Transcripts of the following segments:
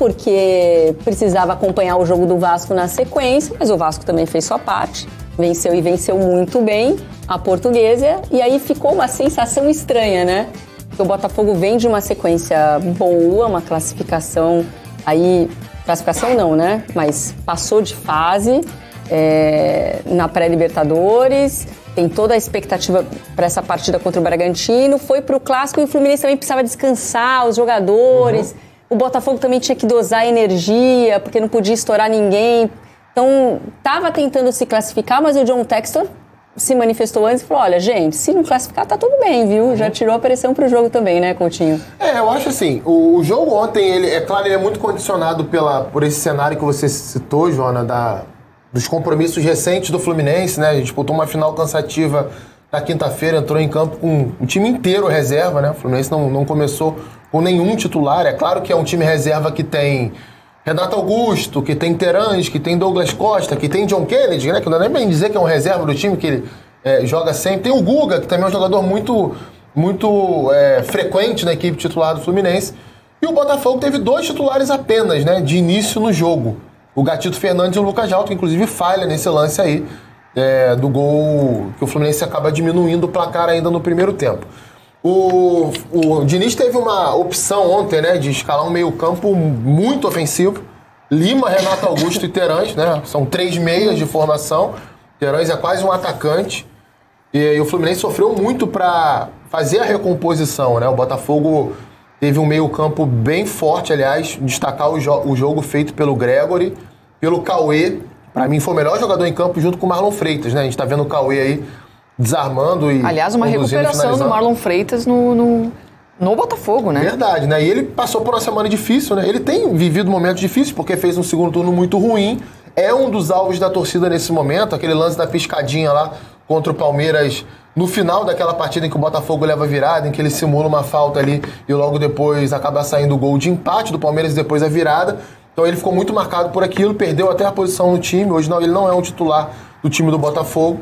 porque precisava acompanhar o jogo do Vasco na sequência, mas o Vasco também fez sua parte. Venceu e venceu muito bem a Portuguesa, e aí ficou uma sensação estranha, né? Porque o Botafogo vem de uma sequência boa, uma classificação aí... Classificação não, né? Mas passou de fase na pré-Libertadores, tem toda a expectativa para essa partida contra o Bragantino, foi para o Clássico e o Fluminense também precisava descansar os jogadores, o Botafogo também tinha que dosar a energia, porque não podia estourar ninguém. Então, estava tentando se classificar, mas o John Textor se manifestou antes e falou, olha, gente, se não classificar, tá tudo bem, viu? Já tirou a pressão pro jogo também, né, Coutinho? Eu acho assim, o jogo ontem, ele é muito condicionado por esse cenário que você citou, Joana, dos compromissos recentes do Fluminense, né? A gente disputou uma final cansativa na quinta-feira, entrou em campo com o time inteiro reserva, né? O Fluminense não começou com nenhum titular. É claro que é um time reserva que tem Renato Augusto, que tem Terãs, que tem Douglas Costa, que tem John Kennedy, né? Que não é nem bem dizer que é um reserva do time, que ele joga sempre. Tem o Guga, que também é um jogador muito frequente na equipe titular do Fluminense. E o Botafogo teve 2 titulares apenas, né? De início no jogo. O Gatito Fernandes e o Lucas Jalto, que inclusive falha nesse lance aí do gol que o Fluminense acaba diminuindo o placar ainda no primeiro tempo. O Diniz teve uma opção ontem, né, de escalar um meio-campo muito ofensivo. Lima, Renato Augusto e Terãs, né? São 3 meias de formação. Terãs é quase um atacante. E o Fluminense sofreu muito para fazer a recomposição, né? O Botafogo teve um meio-campo bem forte, aliás, destacar o jogo feito pelo Gregory, pelo Cauê. Para mim foi o melhor jogador em campo junto com o Marlon Freitas, né? A gente tá vendo o Cauê aí desarmando e aliás, uma recuperação do Marlon Freitas no Botafogo, né? Verdade, né? E ele passou por uma semana difícil, né? Ele tem vivido momentos difíceis porque fez um segundo turno muito ruim. É um dos alvos da torcida nesse momento, aquele lance da piscadinha lá contra o Palmeiras no final daquela partida em que o Botafogo leva virada, em que ele simula uma falta ali e logo depois acaba saindo o gol de empate do Palmeiras e depois a virada. Então ele ficou muito marcado por aquilo, perdeu até a posição no time. Hoje ele não é um titular do time do Botafogo.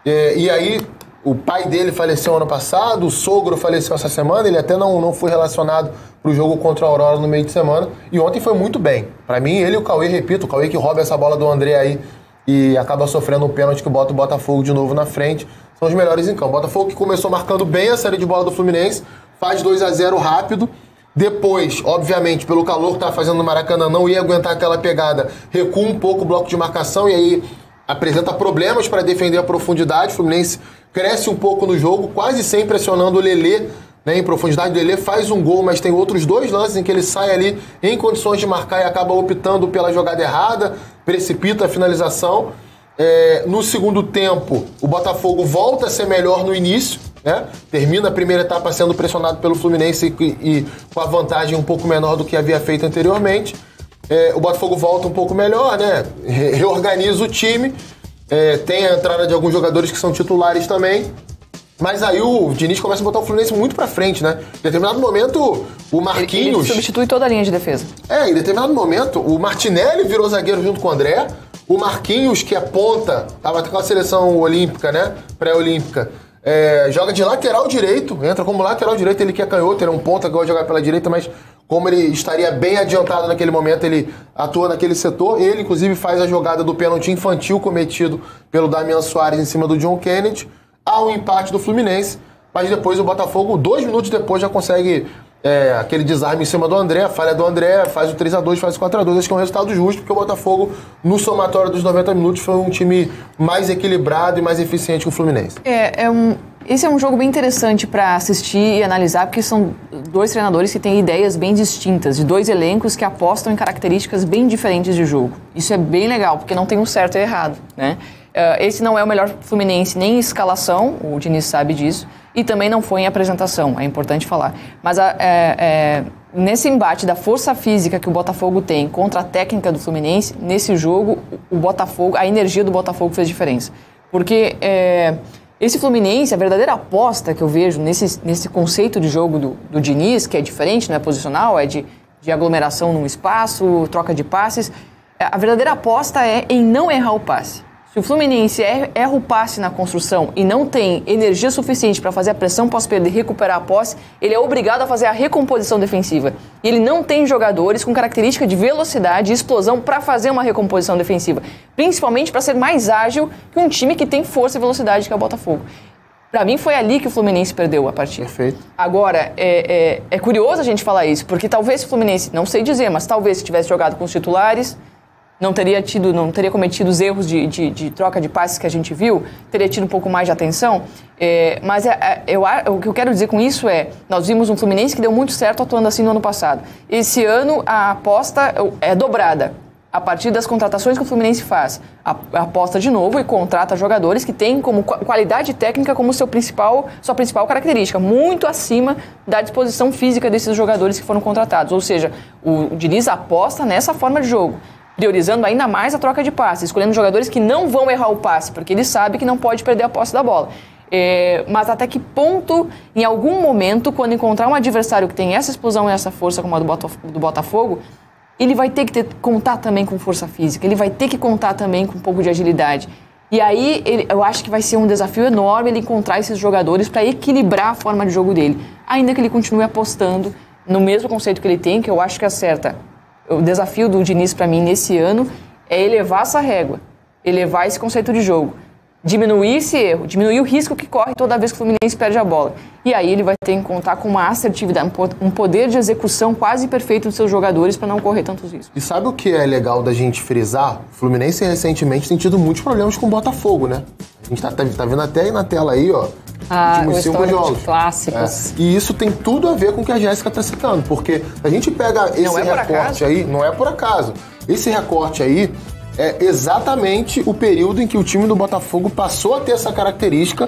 E aí, o pai dele faleceu ano passado, o sogro faleceu essa semana, ele até não foi relacionado para o jogo contra a Aurora no meio de semana, e ontem foi muito bem. Para mim, ele e o Cauê, repito, o Cauê que rouba essa bola do André aí e acaba sofrendo um pênalti que bota o Botafogo de novo na frente, são os melhores em campo. O Botafogo que começou marcando bem a série de bola do Fluminense, faz 2-0 rápido, depois, obviamente, pelo calor que estava fazendo no Maracanã, não ia aguentar aquela pegada, recua um pouco o bloco de marcação e aí apresenta problemas para defender a profundidade. O Fluminense cresce um pouco no jogo, quase sempre pressionando o Lelê, né, em profundidade. O Lelê faz um gol, mas tem outros 2 lances em que ele sai ali em condições de marcar e acaba optando pela jogada errada, precipita a finalização. No segundo tempo, o Botafogo volta a ser melhor no início, né? Termina a primeira etapa sendo pressionado pelo Fluminense e com a vantagem um pouco menor do que havia feito anteriormente. O Botafogo volta um pouco melhor, né? Reorganiza o time, tem a entrada de alguns jogadores que são titulares também, mas aí o Diniz começa a botar o Fluminense muito pra frente, né? Em determinado momento, o Marquinhos... Ele substitui toda a linha de defesa. Em determinado momento, o Martinelli virou zagueiro junto com o André, o Marquinhos, que é ponta, tava com a seleção olímpica, né? Pré-olímpica, joga de lateral direito, entra como lateral direito, ele que é canhoto, ele é um ponta que gosta de jogar pela direita, mas como ele estaria bem adiantado naquele momento, ele atua naquele setor. Ele, inclusive, faz a jogada do pênalti infantil cometido pelo Damian Soares em cima do John Kennedy. Há um empate do Fluminense, mas depois o Botafogo, 2 minutos depois, já consegue aquele desarme em cima do André, a falha do André, faz o 3-2, faz o 4-2. Acho que é um resultado justo, porque o Botafogo, no somatório dos 90 minutos, foi um time mais equilibrado e mais eficiente que o Fluminense. Esse é um jogo bem interessante para assistir e analisar, porque são 2 treinadores que têm ideias bem distintas, de 2 elencos que apostam em características bem diferentes de jogo. Isso é bem legal, porque não tem um certo e errado, né? Esse não é o melhor Fluminense nem em escalação, o Diniz sabe disso, e também não foi em apresentação, é importante falar. Mas nesse embate da força física que o Botafogo tem contra a técnica do Fluminense, nesse jogo, a energia do Botafogo fez diferença. Porque esse Fluminense, a verdadeira aposta que eu vejo nesse conceito de jogo do Diniz, que é diferente, não é posicional, é de aglomeração num espaço, troca de passes, a verdadeira aposta é em não errar o passe. Se o Fluminense erra o passe na construção e não tem energia suficiente para fazer a pressão pós-perda e recuperar a posse, ele é obrigado a fazer a recomposição defensiva. E ele não tem jogadores com característica de velocidade e explosão para fazer uma recomposição defensiva. Principalmente para ser mais ágil que um time que tem força e velocidade, que é o Botafogo. Para mim foi ali que o Fluminense perdeu a partida. Perfeito. Agora, é curioso a gente falar isso, porque talvez o Fluminense, não sei dizer, mas talvez se tivesse jogado com os titulares, não teria cometido os erros de troca de passes que a gente viu, teria tido um pouco mais de atenção. Mas o que eu quero dizer com isso nós vimos um Fluminense que deu muito certo atuando assim no ano passado. Esse ano a aposta é dobrada. A partir das contratações que o Fluminense faz, aposta de novo e contrata jogadores que têm como qualidade técnica como sua principal característica, muito acima da disposição física desses jogadores que foram contratados. Ou seja, o Diniz aposta nessa forma de jogo, priorizando ainda mais a troca de passes, escolhendo jogadores que não vão errar o passe, porque ele sabe que não pode perder a posse da bola. Mas até que ponto, em algum momento, quando encontrar um adversário que tem essa explosão e essa força como a do Botafogo, ele vai ter que contar também com força física, ele vai ter que contar também com um pouco de agilidade. E aí eu acho que vai ser um desafio enorme ele encontrar esses jogadores para equilibrar a forma de jogo dele, ainda que ele continue apostando no mesmo conceito que ele tem, que eu acho que acerta. O desafio do Diniz para mim nesse ano é elevar essa régua, elevar esse conceito de jogo, diminuir esse erro, diminuir o risco que corre toda vez que o Fluminense perde a bola. E aí ele vai ter que contar com uma assertividade, um poder de execução quase perfeito dos seus jogadores para não correr tantos riscos. E sabe o que é legal da gente frisar? O Fluminense recentemente tem tido muitos problemas com o Botafogo, né? A gente tá vendo até aí na tela aí, ó. Últimos 5 jogos. Clássicos. E isso tem tudo a ver com o que a Jéssica tá citando, porque a gente pega esse recorte aí, não é por acaso. Esse recorte aí é exatamente o período em que o time do Botafogo passou a ter essa característica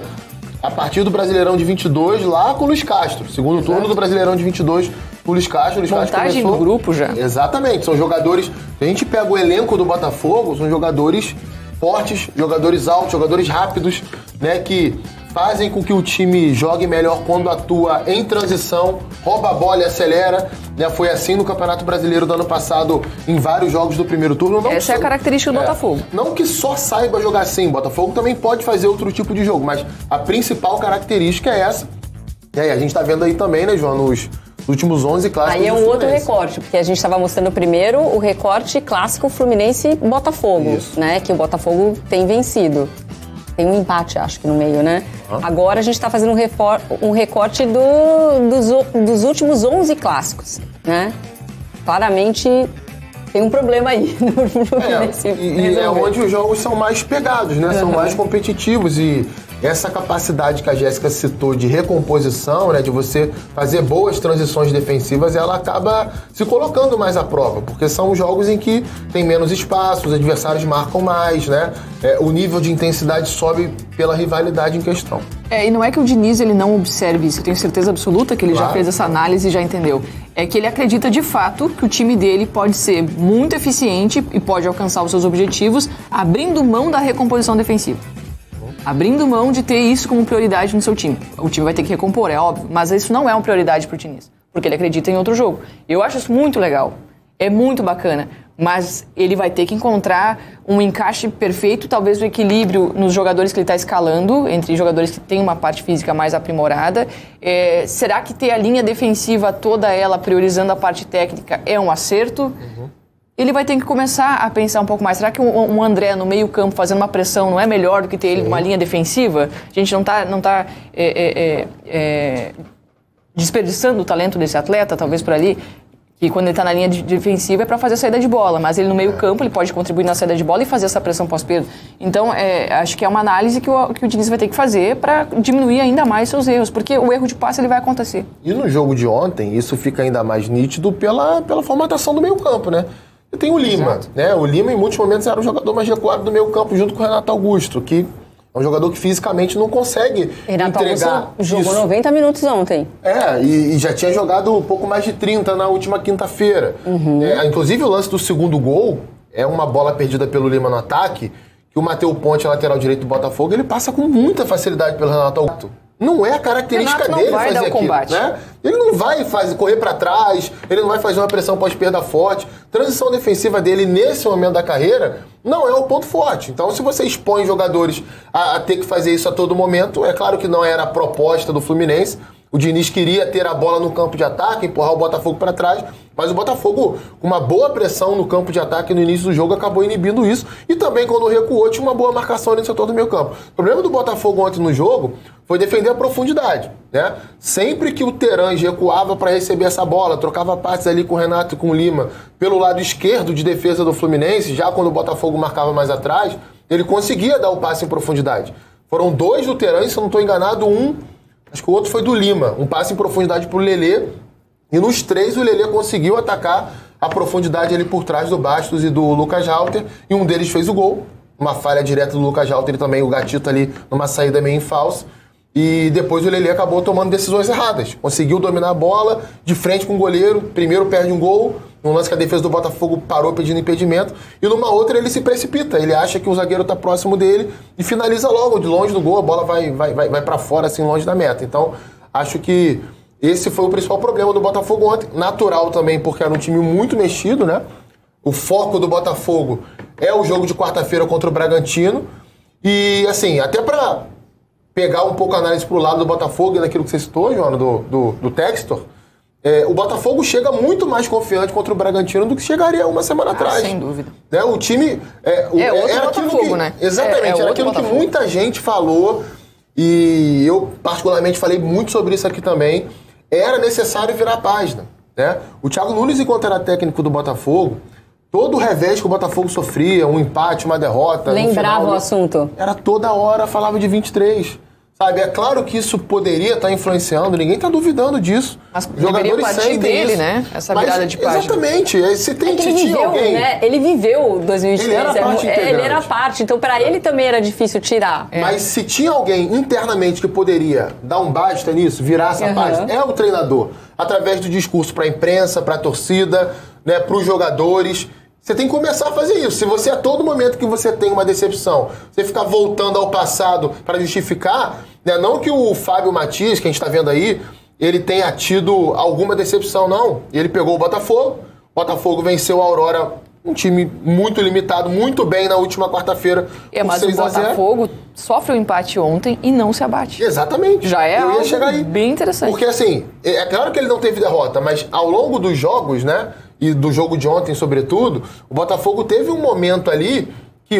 a partir do Brasileirão de 22, lá com o Luiz Castro. Segundo turno do Brasileirão de 22, o Luiz Castro. Montagem do grupo já. Exatamente. São jogadores... Se a gente pega o elenco do Botafogo, são jogadores fortes, jogadores altos, jogadores rápidos, né, que fazem com que o time jogue melhor quando atua em transição, rouba a bola e acelera. Né? Foi assim no Campeonato Brasileiro do ano passado, em vários jogos do primeiro turno. Essa é a característica do Botafogo. Não que só saiba jogar assim, o Botafogo também pode fazer outro tipo de jogo, mas a principal característica é essa. E aí, a gente tá vendo aí também, né, João, nos últimos 11 clássicos. Aí é um outro recorte, porque a gente estava mostrando primeiro o recorte clássico Fluminense-Botafogo, né, que o Botafogo tem vencido. Tem um empate, acho que no meio, né? Agora a gente está fazendo um recorte dos últimos 11 clássicos, né? Claramente tem um problema aí no Fluminense. E é onde os jogos são mais pegados, né? São mais competitivos e essa capacidade que a Jéssica citou de recomposição, né, de você fazer boas transições defensivas, ela acaba se colocando mais à prova, porque são jogos em que tem menos espaço, os adversários marcam mais, né? O nível de intensidade sobe pela rivalidade em questão. E não é que o Diniz ele não observe isso, eu tenho certeza absoluta que ele já fez essa análise e já entendeu. É que ele acredita de fato que o time dele pode ser muito eficiente e pode alcançar os seus objetivos abrindo mão da recomposição defensiva. Abrindo mão de ter isso como prioridade no seu time. O time vai ter que recompor, é óbvio, mas isso não é uma prioridade pro Diniz, porque ele acredita em outro jogo. Eu acho isso muito legal, é muito bacana, mas ele vai ter que encontrar um encaixe perfeito, talvez o equilíbrio nos jogadores que ele está escalando, entre jogadores que têm uma parte física mais aprimorada. Será que ter a linha defensiva toda ela priorizando a parte técnica é um acerto? Ele vai ter que começar a pensar um pouco mais. Será que um André no meio campo fazendo uma pressão não é melhor do que ter ele numa linha defensiva? A gente não tá desperdiçando o talento desse atleta, talvez por ali, que quando ele está na linha defensiva é para fazer a saída de bola, mas ele no meio campo ele pode contribuir na saída de bola e fazer essa pressão pós-perda. Então, acho que é uma análise que o Diniz vai ter que fazer para diminuir ainda mais seus erros, porque o erro de passe ele vai acontecer. E no jogo de ontem, isso fica ainda mais nítido pela formatação do meio campo, né? E tem o Lima, né? O Lima, em muitos momentos, era o jogador mais recuado do meio campo, junto com o Renato Augusto, que é um jogador que fisicamente não consegue Renato entregar Augusto jogou 90 minutos ontem. E já tinha jogado um pouco mais de 30 na última quinta-feira. Inclusive, o lance do segundo gol é uma bola perdida pelo Lima no ataque, que o Matheus Ponte, lateral direito do Botafogo, ele passa com muita facilidade pelo Renato Augusto. Não é a característica Renato não dele vai fazer dar o aquilo, combate. né? Ele não vai correr para trás, ele não vai fazer uma pressão pós-perda forte. Transição defensiva dele nesse momento da carreira não é o ponto forte. Então, se você expõe jogadores a ter que fazer isso a todo momento, é claro que não era a proposta do Fluminense. O Diniz queria ter a bola no campo de ataque, empurrar o Botafogo para trás, mas o Botafogo, com uma boa pressão no campo de ataque no início do jogo, acabou inibindo isso. E também, quando recuou, tinha uma boa marcação no setor do meio campo. O problema do Botafogo ontem no jogo foi defender a profundidade, né? Sempre que o Terãs recuava para receber essa bola, trocava passes ali com o Renato e com o Lima pelo lado esquerdo de defesa do Fluminense, já quando o Botafogo marcava mais atrás, ele conseguia dar o passe em profundidade. Foram 2 do Terãs, se eu não estou enganado, acho que o outro foi do Lima, um passe em profundidade pro Lelê, e nos 3 o Lelê conseguiu atacar a profundidade ali por trás do Bastos e do Lucas Halter, e um deles fez o gol, uma falha direta do Lucas Halter e também o Gatito ali numa saída meio em falso, e depois o Lelê acabou tomando decisões erradas, conseguiu dominar a bola de frente com o goleiro, primeiro perde um gol, num lance que a defesa do Botafogo parou pedindo impedimento, e numa outra ele se precipita, ele acha que o zagueiro está próximo dele e finaliza logo, de longe do gol, a bola vai para fora, assim, longe da meta. Então, acho que esse foi o principal problema do Botafogo ontem, natural também, porque era um time muito mexido, né? O foco do Botafogo é o jogo de quarta-feira contra o Bragantino, e assim, até para pegar um pouco a análise pro lado do Botafogo, e naquilo que você citou, Joana, do Textor, o Botafogo chega muito mais confiante contra o Bragantino do que chegaria uma semana atrás. Sem dúvida. Né? O time... outro era Botafogo, né? Exatamente, era aquilo Botafogo. que muita gente falou, e eu particularmente falei muito sobre isso aqui também, era necessário virar a página. Né? O Thiago Nunes, enquanto era técnico do Botafogo, todo o revés que o Botafogo sofria, um empate, uma derrota... Lembrava o assunto. Era toda hora, falava de 23. Sabe, é claro que isso poderia estar influenciando, ninguém está duvidando disso. Mas deveria partir dele, né? Essa virada de página. Exatamente. Se tem, Ele viveu, alguém... né? Ele viveu 2023. Ele era parte integrante. Ele era parte, então para ele também era difícil tirar. Mas se tinha alguém internamente que poderia dar um basta nisso, virar essa página, é o treinador. Através do discurso para a imprensa, para a torcida, né, para os jogadores... Você tem que começar a fazer isso. Se você, a todo momento que você tem uma decepção, você ficar voltando ao passado para justificar, né? Não que o Fábio Matias, que a gente está vendo aí, ele tenha tido alguma decepção, não. Ele pegou o Botafogo venceu a Aurora, um time muito limitado, muito bem na última quarta-feira. Mas o Botafogo sofre o empate ontem e não se abate. Exatamente. Já é Eu ia chegar aí. Bem interessante. Porque assim, é claro que ele não teve derrota, mas ao longo dos jogos, né? E do jogo de ontem, sobretudo, o Botafogo teve um momento ali que,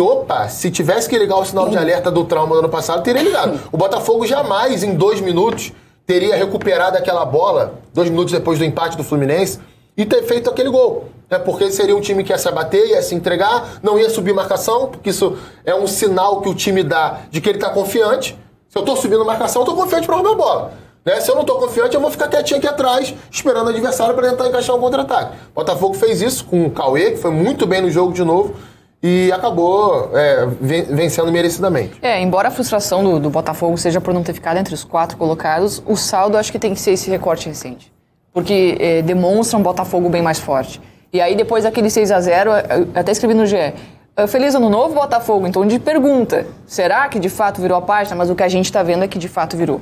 se tivesse que ligar o sinal de alerta do trauma do ano passado, teria ligado. O Botafogo jamais, em 2 minutos, teria recuperado aquela bola, 2 minutos depois do empate do Fluminense, e ter feito aquele gol. Né? Porque seria um time que ia se abater, ia se entregar, não ia subir marcação, porque isso é um sinal que o time dá de que ele está confiante. Se eu estou subindo marcação, eu estou confiante para roubar a bola. Né? Se eu não estou confiante, eu vou ficar quietinho aqui atrás, esperando o adversário para tentar encaixar um contra-ataque. O Botafogo fez isso com o Cauê, que foi muito bem no jogo de novo, e acabou vencendo merecidamente. Embora a frustração do Botafogo seja por não ter ficado entre os 4 colocados, o saldo acho que tem que ser esse recorte recente. Porque demonstra um Botafogo bem mais forte. E aí depois daquele 6-0, até escrevi no GE, feliz ano novo, Botafogo. Então de pergunta, será que de fato virou a página? Mas o que a gente está vendo é que de fato virou.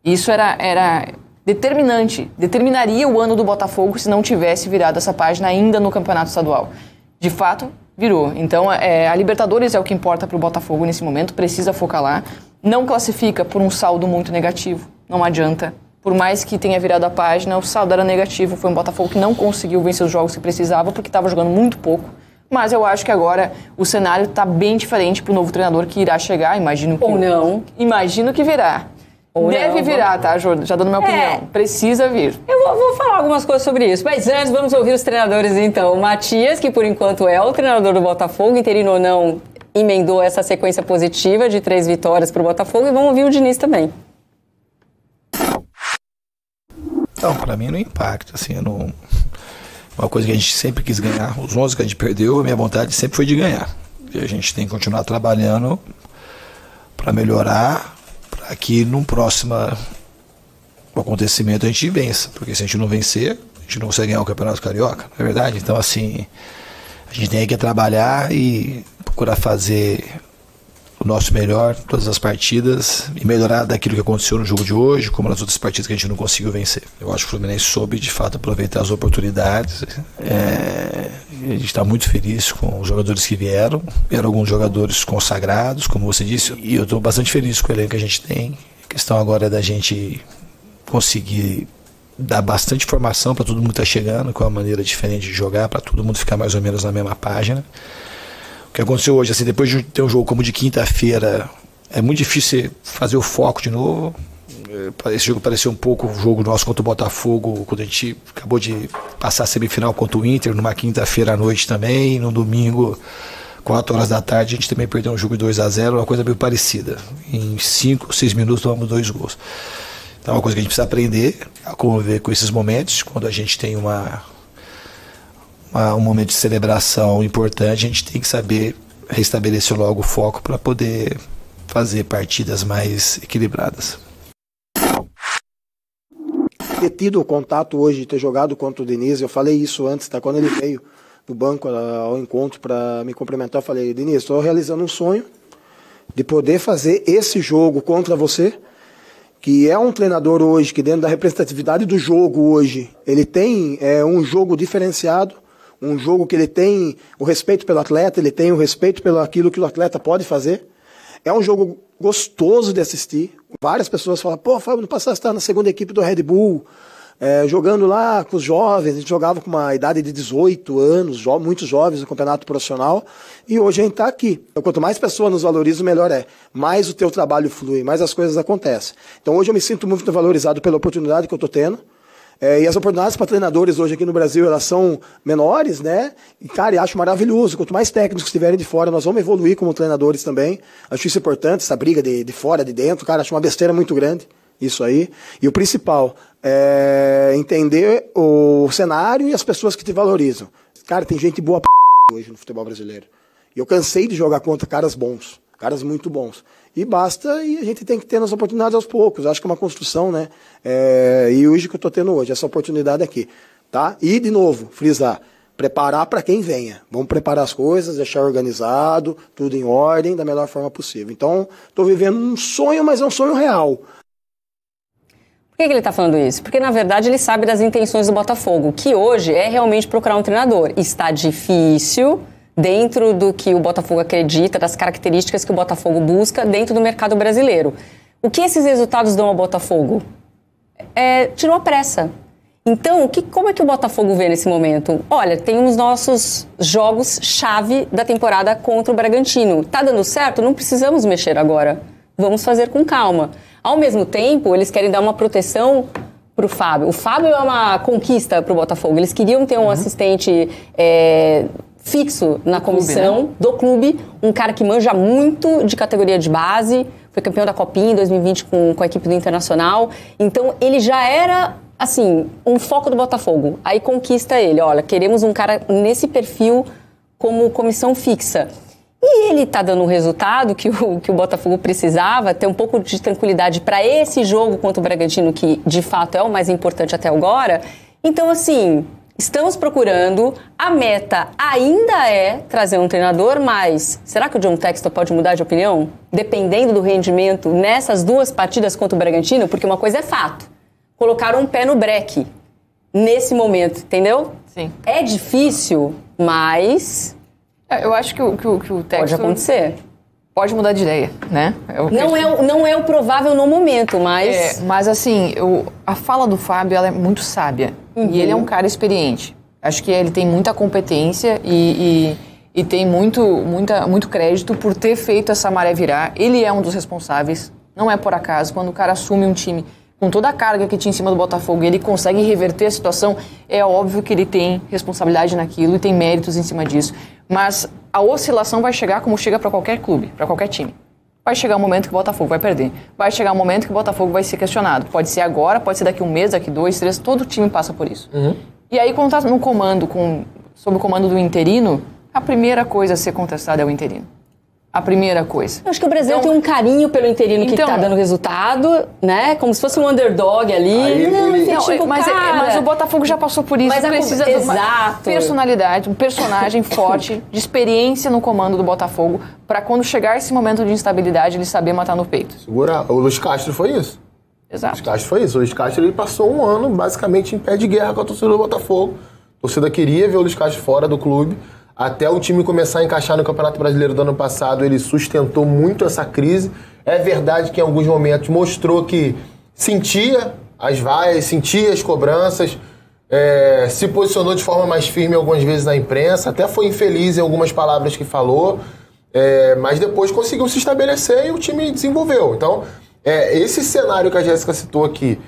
Isso era determinante, determinaria o ano do Botafogo se não tivesse virado essa página ainda no Campeonato Estadual. De fato, virou. Então, a Libertadores é o que importa para o Botafogo nesse momento, precisa focar lá. Não classifica por um saldo muito negativo, não adianta. Por mais que tenha virado a página, o saldo era negativo. Foi um Botafogo que não conseguiu vencer os jogos que precisava porque estava jogando muito pouco. Mas eu acho que agora o cenário está bem diferente para o novo treinador que irá chegar, imagino que... Ou não. Imagino que virá. Deve virar, tá, Jô? Já dando minha opinião. Precisa vir. Eu vou falar algumas coisas sobre isso. Mas antes, vamos ouvir os treinadores, então. O Matias, que por enquanto é o treinador do Botafogo, interino ou não, emendou essa sequência positiva de 3 vitórias para o Botafogo. E vamos ouvir o Diniz também. Não, para mim não impacta. Assim, uma coisa que a gente sempre quis ganhar, os 11 que a gente perdeu, a minha vontade sempre foi de ganhar. E a gente tem que continuar trabalhando para melhorar, para que num próximo acontecimento a gente vença, porque se a gente não vencer, a gente não consegue ganhar o Campeonato Carioca, não é verdade? Então, assim, a gente tem que trabalhar e procurar fazer o nosso melhor em todas as partidas e melhorar daquilo que aconteceu no jogo de hoje, como nas outras partidas que a gente não conseguiu vencer. Eu acho que o Fluminense soube, de fato, aproveitar as oportunidades. A gente está muito feliz com os jogadores que vieram alguns jogadores consagrados, como você disse, e eu estou bastante feliz com o elenco que a gente tem. A questão agora é da gente conseguir dar bastante informação para todo mundo que está chegando, com uma maneira diferente de jogar, para todo mundo ficar mais ou menos na mesma página. O que aconteceu hoje, assim, depois de ter um jogo como de quinta-feira, é muito difícil fazer o foco de novo. Esse jogo pareceu um pouco o jogo nosso contra o Botafogo, quando a gente acabou de passar a semifinal contra o Inter, numa quinta-feira à noite também, no domingo, 4 horas da tarde, a gente também perdeu um jogo de 2-0, uma coisa meio parecida. Em 5, 6 minutos tomamos 2 gols. Então é uma coisa que a gente precisa aprender a conviver com esses momentos, quando a gente tem um momento de celebração importante, a gente tem que saber restabelecer logo o foco para poder fazer partidas mais equilibradas. Ter tido o contato hoje, ter jogado contra o Diniz, eu falei isso antes, tá? Quando ele veio do banco ao encontro para me cumprimentar, eu falei: Diniz, estou realizando um sonho de poder fazer esse jogo contra você, que é um treinador hoje, que dentro da representatividade do jogo hoje, ele tem um jogo diferenciado, um jogo que ele tem o respeito pelo atleta, ele tem o respeito pelo aquilo que o atleta pode fazer. É um jogo gostoso de assistir. Várias pessoas falam: pô, Fábio, no passado você está na segunda equipe do Red Bull, jogando lá com os jovens. A gente jogava com uma idade de 18 anos, muitos jovens no campeonato profissional, e hoje a gente está aqui. Então, quanto mais pessoas nos valorizam, melhor é. Mais o teu trabalho flui, mais as coisas acontecem. Então hoje eu me sinto muito valorizado pela oportunidade que eu estou tendo. E as oportunidades para treinadores hoje aqui no Brasil, elas são menores, né? E, cara, eu acho maravilhoso. Quanto mais técnicos estiverem de fora, nós vamos evoluir como treinadores também. Acho isso importante, essa briga de fora, de dentro. Cara, acho uma besteira muito grande isso aí. E o principal é entender o cenário e as pessoas que te valorizam. Cara, tem gente boa hoje no futebol brasileiro. E eu cansei de jogar contra caras bons, caras muito bons. E basta, e a gente tem que ter as oportunidades aos poucos. Acho que é uma construção, né? E hoje que eu estou tendo hoje, essa oportunidade aqui, tá? E, de novo, frisar, preparar para quem venha. Vamos preparar as coisas, deixar organizado, tudo em ordem, da melhor forma possível. Então, estou vivendo um sonho, mas é um sonho real. Por que ele está falando isso? Porque, na verdade, ele sabe das intenções do Botafogo, que hoje é realmente procurar um treinador. Está difícil, dentro do que o Botafogo acredita, das características que o Botafogo busca dentro do mercado brasileiro. O que esses resultados dão ao Botafogo? Tirou a pressa. Então, como é que o Botafogo vê nesse momento? Olha, tem os nossos jogos-chave da temporada contra o Bragantino. Tá dando certo? Não precisamos mexer agora. Vamos fazer com calma. Ao mesmo tempo, eles querem dar uma proteção para o Fábio. O Fábio é uma conquista para o Botafogo. Eles queriam ter um assistente fixo na comissão do clube, um cara que manja muito de categoria de base, foi campeão da Copinha em 2020 com a equipe do Internacional. Então, ele já era, assim, um foco do Botafogo. Aí conquista ele. Olha, queremos um cara nesse perfil como comissão fixa. E ele tá dando um resultado que o Botafogo precisava, ter um pouco de tranquilidade para esse jogo contra o Bragantino, que de fato é o mais importante até agora. Então, assim, estamos procurando, a meta ainda é trazer um treinador, mas será que o John Textor pode mudar de opinião? Dependendo do rendimento nessas 2 partidas contra o Bragantino, porque uma coisa é fato, colocaram um pé no breque nesse momento, entendeu? Sim. É difícil, mas eu acho que o Textor pode acontecer. Pode mudar de ideia, né? Não é o provável no momento, mas... Mas assim, a fala do Fábio, ela é muito sábia. E ele é um cara experiente. Acho que ele tem muita competência e tem muito crédito por ter feito essa maré virar. Ele é um dos responsáveis. Não é por acaso. Quando o cara assume um time com toda a carga que tinha em cima do Botafogo e ele consegue reverter a situação, é óbvio que ele tem responsabilidade naquilo e tem méritos em cima disso. Mas a oscilação vai chegar como chega para qualquer clube, para qualquer time. Vai chegar um momento que o Botafogo vai perder. Vai chegar um momento que o Botafogo vai ser questionado. Pode ser agora, pode ser daqui 1 mês, daqui 2, 3, todo time passa por isso. E aí, quando está no comando, sob o comando do interino, a primeira coisa a ser contestada é o interino. a primeira coisa. Eu acho que o brasileiro tem um carinho pelo interino que tá dando resultado, né? Como se fosse um underdog ali. Mas o Botafogo já passou por isso. Mas precisa de uma personalidade, um personagem forte, de experiência no comando do Botafogo, para quando chegar esse momento de instabilidade, ele saber matar no peito. Segura. O Luiz Castro foi isso. Exato. O Luiz Castro foi isso. O Luiz Castro ele passou um ano basicamente em pé de guerra com a torcida do Botafogo. A torcida queria ver o Luiz Castro fora do clube. Até o time começar a encaixar no Campeonato Brasileiro do ano passado, ele sustentou muito essa crise. É verdade que em alguns momentos mostrou que sentia as vaias, sentia as cobranças, se posicionou de forma mais firme algumas vezes na imprensa, até foi infeliz em algumas palavras que falou, mas depois conseguiu se estabelecer e o time desenvolveu. Então, esse cenário que a Jéssica citou aqui,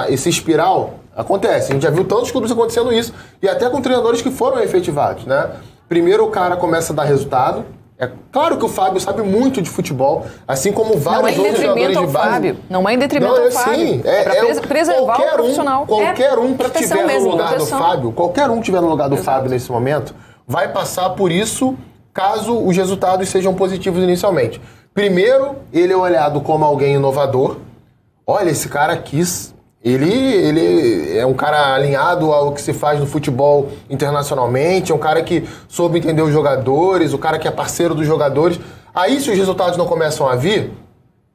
esse espiral, acontece. A gente já viu tantos clubes acontecendo isso, e até com treinadores que foram efetivados, né? Primeiro o cara começa a dar resultado. É claro que o Fábio sabe muito de futebol, assim como vários outros jogadores de base. Não é em detrimento ao Fábio. Sim, para preservar o profissional. Qualquer um que estiver no lugar do Fábio, qualquer um que estiver no lugar do Fábio nesse momento, vai passar por isso caso os resultados sejam positivos inicialmente. Primeiro, ele é olhado como alguém inovador. Olha, esse cara quis... Ele é um cara alinhado ao que se faz no futebol internacionalmente, é um cara que soube entender os jogadores, o cara que é parceiro dos jogadores. Aí, se os resultados não começam a vir,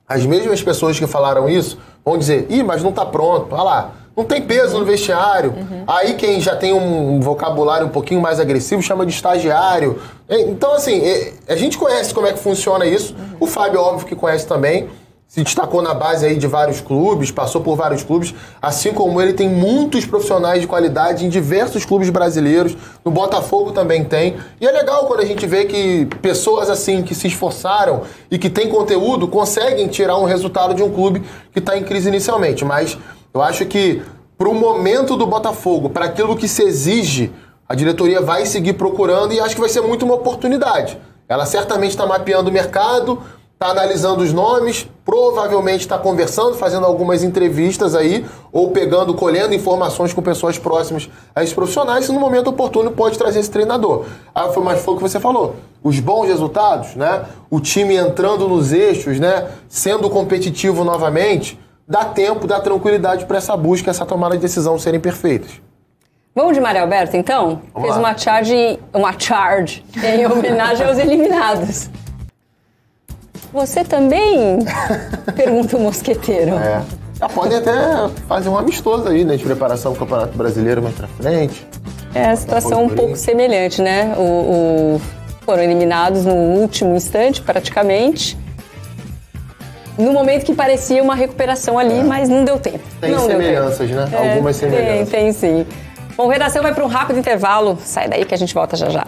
as mesmas pessoas que falaram isso vão dizer, mas não tá pronto, olha lá, não tem peso no vestiário. Aí quem já tem um vocabulário um pouquinho mais agressivo chama de estagiário. Então, assim, a gente conhece como é que funciona isso. O Fábio, óbvio que conhece também. Se destacou na base aí de vários clubes, passou por vários clubes, assim como ele tem muitos profissionais de qualidade em diversos clubes brasileiros, no Botafogo também tem. E é legal quando a gente vê que pessoas assim, que se esforçaram e que têm conteúdo, conseguem tirar um resultado de um clube que está em crise inicialmente. Mas eu acho que para o momento do Botafogo, para aquilo que se exige, a diretoria vai seguir procurando e acho que vai ser muito uma oportunidade. Ela certamente está mapeando o mercado, está analisando os nomes, provavelmente está conversando, fazendo algumas entrevistas aí, ou colhendo informações com pessoas próximas a esses profissionais, e no momento oportuno pode trazer esse treinador. Mas foi o que você falou, os bons resultados, né? O time entrando nos eixos, né? Sendo competitivo novamente, dá tempo, dá tranquilidade para essa busca, essa tomada de decisão serem perfeitas. Vamos de Mário Alberto, então? Fez uma charge em homenagem aos eliminados. Você também? Pergunta o mosqueteiro. Já podem até fazer um amistoso aí, né? De preparação do Campeonato Brasileiro mais pra frente. A situação um pouco semelhante, né? Foram eliminados no último instante, praticamente. No momento que parecia uma recuperação ali, mas não deu tempo. Tem semelhanças, né? Algumas semelhanças. Tem sim. Bom, redação vai para um rápido intervalo. Sai daí que a gente volta já já.